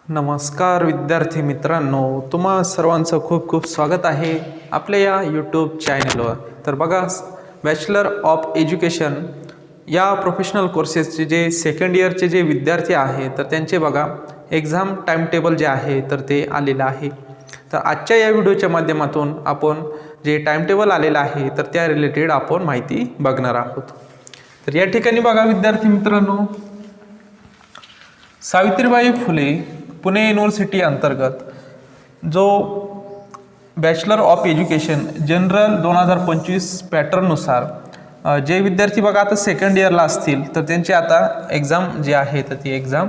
नमस्कार विद्यार्थी मित्रांनो, तुम्हा सर्वांचं खूप खूप स्वागत आहे आपल्या या यूट्यूब चॅनलवर। तर बघा, बॅचलर ऑफ एज्युकेशन या प्रोफेशनल कोर्सेसचे जे सेकंड इयरचे जे विद्यार्थी आहे तर त्यांचे बघा एक्झाम टाइम टेबल जे आहे तर ते आलेलं आहे। तर आजच्या या व्हिडिओच्या माध्यमातून आपण जे टाइम टेबल आलेलं आहे तर त्या रिलेटेड आपण माहिती बघणार आहोत। तर या ठिकाणी बघा विद्यार्थी मित्रांनो, सावित्रीबाई फुले पुणे युनिव्हर्सिटी अंतर्गत जो बॅचलर ऑफ एज्युकेशन जनरल 2025 पॅटर्ननुसार जे विद्यार्थी बघा आता सेकंड इयरला असतील तर त्यांची आता एक्झाम जी आहे तर ती एक्झाम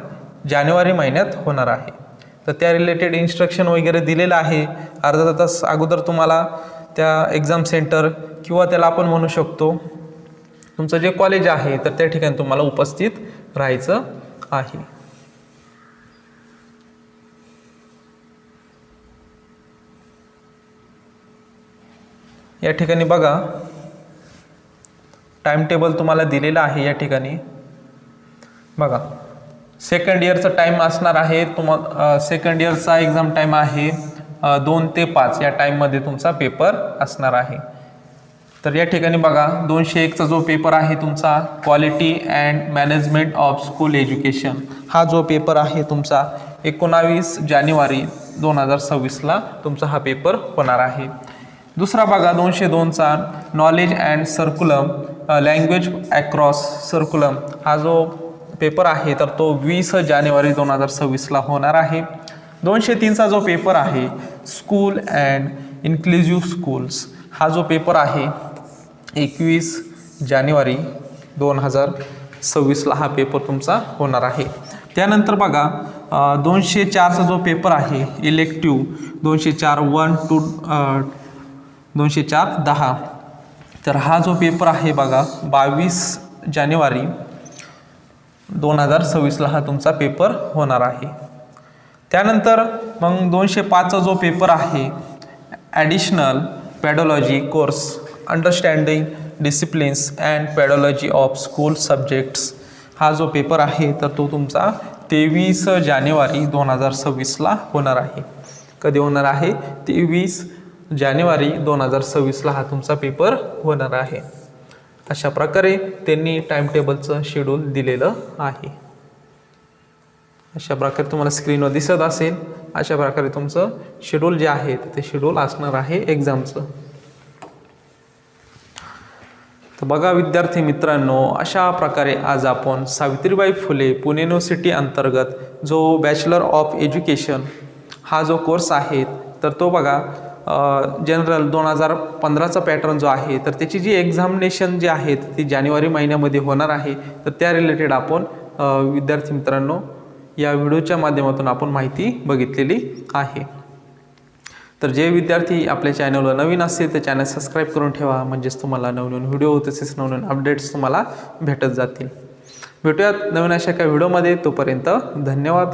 जानेवारी महिन्यात होणार आहे। तर त्या रिलेटेड इन्स्ट्रक्शन वगैरे दिलेलं आहे। अर्धा तास अगोदर तुम्हाला त्या एक्झाम सेंटर किंवा त्याला आपण म्हणू शकतो तुमचं जे कॉलेज आहे तर त्या ठिकाणी तुम्हाला उपस्थित राहायचं आहे। या ठिकाणी बघा टाइम टेबल तुम्हाला दिलेला आहे। या ठिकाणी बघा सेकंड इयरचा टाइम असणार आहे तुम्हाला। सेकंड इयरचा एक्झाम टाइम आहे 2 ते 5 या टाइममध्ये तुमचा पेपर असणार आहे। तर या ठिकाणी बघा 201चा जो पेपर आहे तुमचा quality and management of school education, हा जो पेपर आहे तुमचा 19 जानेवारी 2026ला तुमचा हा पेपर होणार आहे। दुसरा बघा 202चा नॉलेज अँड सर्क्युलम लँग्वेज अक्रॉस सर्क्युलम, हा जो पेपर आहे तर तो 20 जानेवारी 2026ला होणार आहे। 203चा जो पेपर आहे स्कूल अँड इन्क्लुझिव्ह स्कूल्स, हा जो पेपर आहे 21 जानेवारी 2026ला हा पेपर तुमचा होणार आहे। त्यानंतर बघा 204चा जो पेपर आहे इलेक्टिव्ह 204 1 to 204-10, तर हा जो पेपर आहे बघा 22 जानेवारी 2026ला हा तुमचा पेपर होणार आहे। त्यानंतर मग 205चा जो पेपर आहे additional pedagogy course understanding disciplines and pedagogy of school subjects, हा जो पेपर आहे तर तो तुमचा 23 जानेवारी 2026ला होणार आहे। कधी होणार आहे? 23 जानेवारी 2026ला हा तुमचा पेपर होणार आहे। अशा प्रकारे त्यांनी टाइम टेबलचं शेड्यूल दिलेलं आहे। अशा प्रकारे तुम्हाला स्क्रीनवर दिसत असेल, अशा प्रकारे तुमचं शेड्यूल जे आहे ते शेड्यूल असणार आहे एक्झामचं। तर बघा विद्यार्थी मित्रांनो, अशा प्रकारे आज आपण सावित्रीबाई फुले पुणे युनिव्हर्सिटी अंतर्गत जो बॅचलर ऑफ एज्युकेशन हा जो कोर्स आहे तर तो बघा जनरल 2015चा पॅटर्न जो आहे तर त्याची जी एक्झामिनेशन जी आहे ती जानेवारी महिन्यामध्ये होणार आहे। तर त्या रिलेटेड आपण विद्यार्थी मित्रांनो या व्हिडिओच्या माध्यमातून आपण माहिती बघितलेली आहे। तर जे विद्यार्थी आपल्या चॅनलवर नवीन असतील तर चॅनल सबस्क्राईब करून ठेवा, म्हणजेच तुम्हाला नवनवीन व्हिडिओ तसेच नवनवीन अपडेट्स तुम्हाला भेटत जातील। भेटूयात नवीन अशा एका व्हिडिओमध्ये, तोपर्यंत धन्यवाद।